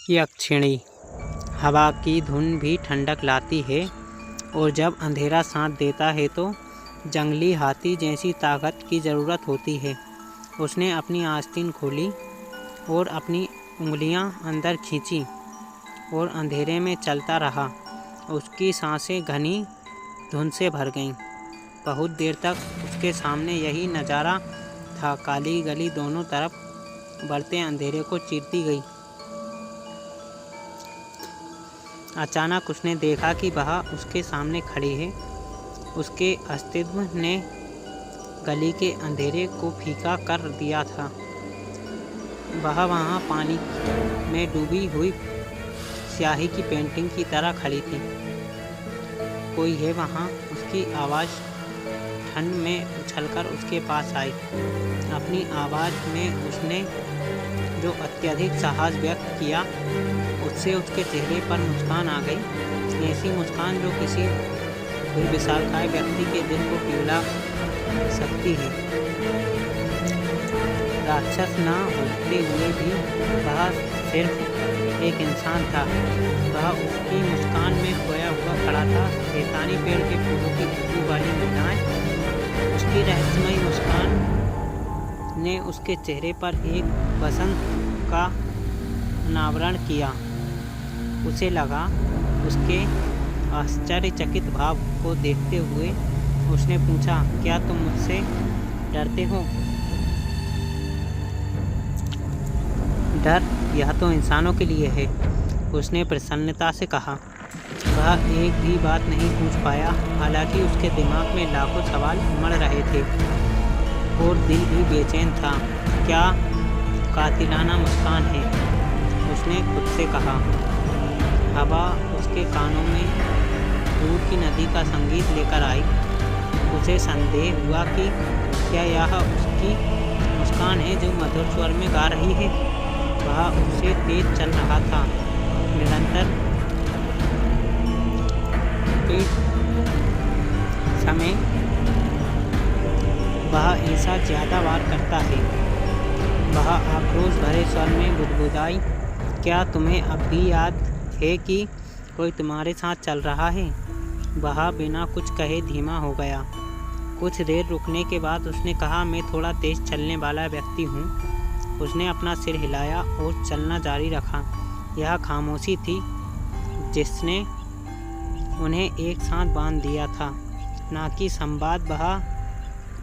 यक्षिणी हवा की धुन भी ठंडक लाती है और जब अंधेरा साथ देता है तो जंगली हाथी जैसी ताकत की ज़रूरत होती है। उसने अपनी आस्तीन खोली और अपनी उंगलियां अंदर खींची और अंधेरे में चलता रहा। उसकी सांसें घनी धुंध से भर गईं। बहुत देर तक उसके सामने यही नज़ारा था। काली गली दोनों तरफ बढ़ते अंधेरे को चीरती गई। अचानक उसने देखा कि वह उसके सामने खड़ी है। उसके अस्तित्व ने गली के अंधेरे को फीका कर दिया था। वह वहाँ पानी में डूबी हुई स्याही की पेंटिंग की तरह खड़ी थी। कोई है वहाँ? उसकी आवाज़ ठंड में उछलकर उसके पास आई। अपनी आवाज़ में उसने जो अत्यधिक साहस व्यक्त किया, उससे उसके चेहरे पर मुस्कान आ गई। ऐसी मुस्कान जो किसी विशालकाय व्यक्ति के दिल को पिघला सकती है। राक्षस न होते हुए भी वह सिर्फ एक इंसान था। वह उसकी मुस्कान में खोया हुआ खड़ा था। शैतानी पेड़ के फूलों की खुशबू वाली मुस्कान, उसकी रहस्यमयी मुस्कान ने उसके चेहरे पर एक बसंत का अनावरण किया। उसे लगा, उसके आश्चर्यचकित भाव को देखते हुए उसने पूछा, क्या तुम मुझसे डरते हो? डर यह तो इंसानों के लिए है, उसने प्रसन्नता से कहा। वह एक भी बात नहीं पूछ पाया। हालांकि उसके दिमाग में लाखों सवाल उमड़ रहे थे और दिल भी बेचैन था। क्या कातिलाना मुस्कान है, उसने खुद से कहा। हवा उसके कानों में दूर की नदी का संगीत लेकर आई। उसे संदेह हुआ कि क्या यह उसकी मुस्कान है जो मधुर स्वर में गा रही है। वह उससे तेज चल रहा था। निरंतर समय वह ऐसा ज़्यादा बार करता है। वह आक्रोश भरे स्वर में बुदबुदाई, क्या तुम्हें अब भी याद है कि कोई तुम्हारे साथ चल रहा है? वह बिना कुछ कहे धीमा हो गया। कुछ देर रुकने के बाद उसने कहा, मैं थोड़ा तेज चलने वाला व्यक्ति हूँ। उसने अपना सिर हिलाया और चलना जारी रखा। यह खामोशी थी जिसने उन्हें एक साथ बांध दिया था, ना कि संवाद। वह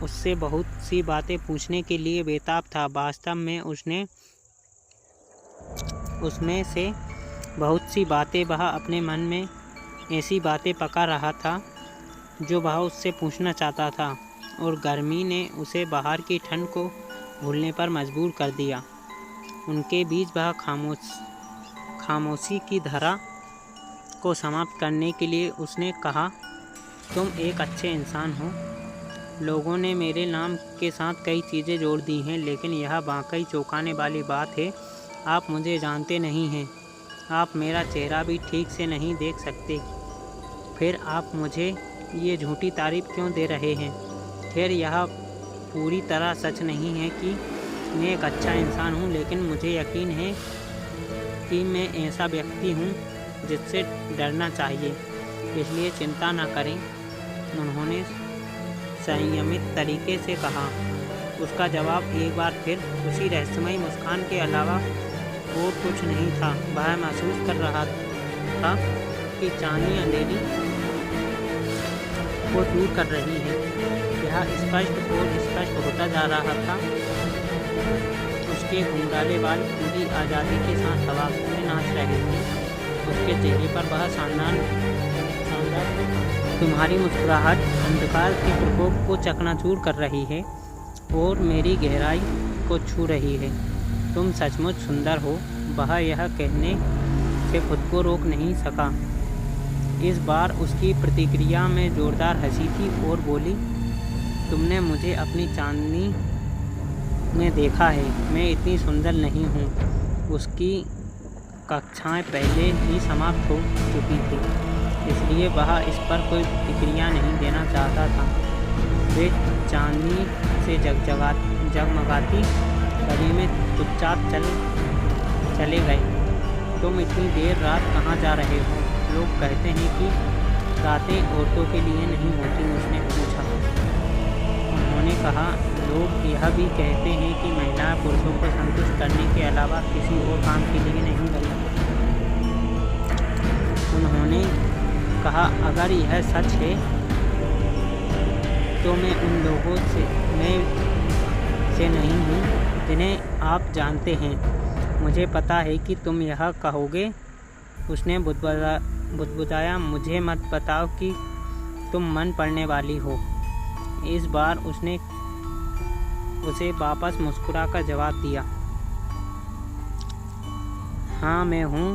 उससे बहुत सी बातें पूछने के लिए बेताब था। वास्तव में उसमें से बहुत सी बातें वह अपने मन में ऐसी बातें पका रहा था जो वह उससे पूछना चाहता था, और गर्मी ने उसे बाहर की ठंड को भूलने पर मजबूर कर दिया। उनके बीच वह खामोशी की धारा को समाप्त करने के लिए उसने कहा, तुम एक अच्छे इंसान हो। लोगों ने मेरे नाम के साथ कई चीज़ें जोड़ दी हैं, लेकिन यह वाकई चौंकाने वाली बात है, आप मुझे जानते नहीं हैं। आप मेरा चेहरा भी ठीक से नहीं देख सकते। फिर आप मुझे ये झूठी तारीफ क्यों दे रहे हैं? खैर, यह पूरी तरह सच नहीं है कि मैं एक अच्छा इंसान हूँ, लेकिन मुझे यकीन है कि मैं ऐसा व्यक्ति हूँ जिससे डरना चाहिए। इसलिए चिंता न करें, उन्होंने संयमित तरीके से कहा। उसका जवाब एक बार फिर उसी रहस्यमयी मुस्कान के अलावा और कुछ नहीं था। वह महसूस कर रहा था कि चांदनी अंधेरी को दूर कर रही है। यह स्पष्ट और स्पष्ट होता जा रहा था। उसके घुंघराले बाल पूरी आज़ादी के साथ हवा में नाच रहे थे। उसके चेहरे पर वह शानदार तुम्हारी मुस्कुराहट अंधकार के प्रकोप को चकनाचूर कर रही है और मेरी गहराई को छू रही है। तुम सचमुच सुंदर हो। वह यह कहने से खुद को रोक नहीं सका। इस बार उसकी प्रतिक्रिया में जोरदार हंसी थी और बोली, तुमने मुझे अपनी चांदनी में देखा है। मैं इतनी सुंदर नहीं हूँ। उसकी कक्षाएं पहले ही समाप्त हो चुकी थी, इसलिए वह इस पर कोई प्रतिक्रिया नहीं देना चाहता था। वे चांदनी से जगमगाती गली में चुपचाप चले गए। तुम इतनी देर रात कहाँ जा रहे हो? लोग कहते हैं कि रातें औरतों के लिए नहीं होती, उसने पूछा। उन्होंने कहा, लोग यह भी कहते हैं कि महिलाएं पुरुषों को संतुष्ट करने के अलावा किसी और काम के लिए नहीं बनी। उन्होंने कहा, अगर यह सच है तो मैं उन लोगों से नहीं हूँ जिन्हें आप जानते हैं। मुझे पता है कि तुम यह कहोगे, उसने बुदबुदाया। मुझे मत बताओ कि तुम मन पड़ने वाली हो। इस बार उसने उसे वापस मुस्कुराकर जवाब दिया, हाँ मैं हूँ।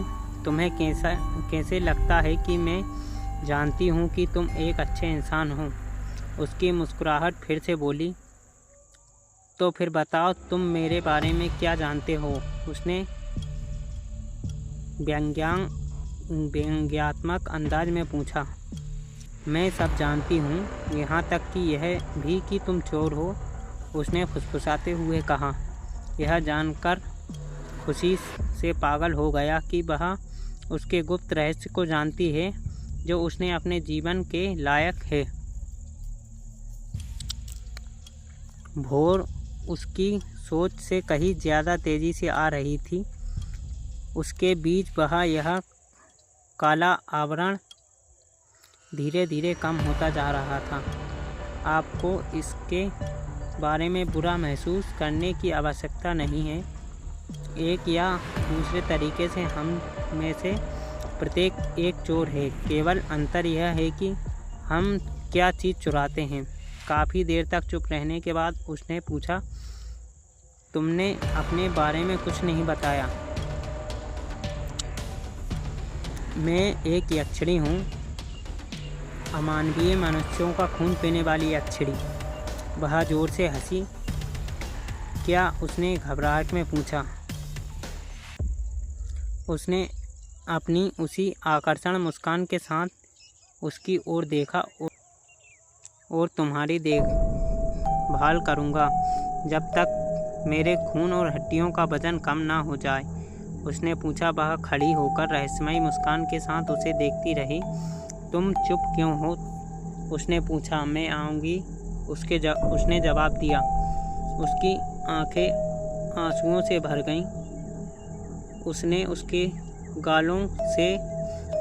तुम्हें कैसे लगता है कि मैं जानती हूँ कि तुम एक अच्छे इंसान हो? उसकी मुस्कुराहट फिर से बोली, तो फिर बताओ तुम मेरे बारे में क्या जानते हो? उसने व्यंग्यात्मक अंदाज में पूछा। मैं सब जानती हूँ, यहाँ तक कि यह भी कि तुम चोर हो, उसने फुसफुसाते हुए कहा। यह जानकर खुशी से पागल हो गया कि वह उसके गुप्त रहस्य को जानती है जो उसने अपने जीवन के लायक है। भोर उसकी सोच से कहीं ज़्यादा तेज़ी से आ रही थी। उसके बीच वह यह काला आवरण धीरे धीरे कम होता जा रहा था। आपको इसके बारे में बुरा महसूस करने की आवश्यकता नहीं है। एक या दूसरे तरीके से हम में से प्रत्येक एक चोर है। केवल अंतर यह है कि हम क्या चीज़ चुराते हैं। काफ़ी देर तक चुप रहने के बाद उसने पूछा, तुमने अपने बारे में कुछ नहीं बताया। मैं एक यक्षिणी हूँ, अमानवीय मनुष्यों का खून पीने वाली यक्षिणी। वह जोर से हंसी। क्या? उसने घबराहट में पूछा। उसने अपनी उसी आकर्षण मुस्कान के साथ उसकी ओर देखा। और तुम्हारी देखभाल करूँगा जब तक मेरे खून और हड्डियों का वजन कम ना हो जाए, उसने पूछा। वह खड़ी होकर रहस्यमयी मुस्कान के साथ उसे देखती रही। तुम चुप क्यों हो? उसने पूछा। मैं आऊँगी, उसने जवाब दिया। उसकी आंखें आंसुओं से भर गईं। उसने उसके गालों से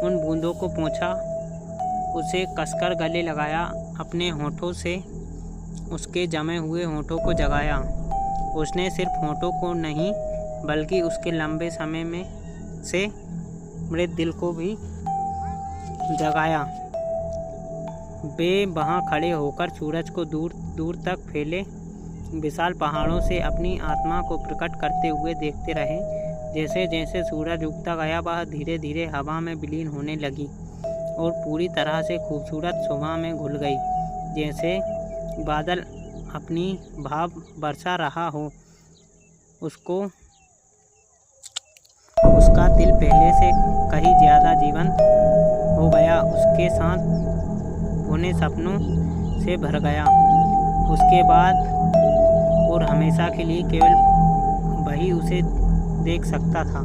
उन बूंदों को पोंछा, उसे कसकर गले लगाया, अपने होठों से उसके जमे हुए होठों को जगाया। उसने सिर्फ होठों को नहीं बल्कि उसके लंबे समय में से मृत दिल को भी जगाया। वे वहाँ खड़े होकर सूरज को दूर दूर तक फैले विशाल पहाड़ों से अपनी आत्मा को प्रकट करते हुए देखते रहे। जैसे जैसे सूरज उगता गया, वह धीरे धीरे हवा में विलीन होने लगी और पूरी तरह से खूबसूरत शोभा में घुल गई, जैसे बादल अपनी भाव बरसा रहा हो। उसका दिल पहले से कहीं ज़्यादा जीवंत हो गया। उसके साथ पुराने सपनों से भर गया। उसके बाद और हमेशा के लिए केवल वही उसे देख सकता था।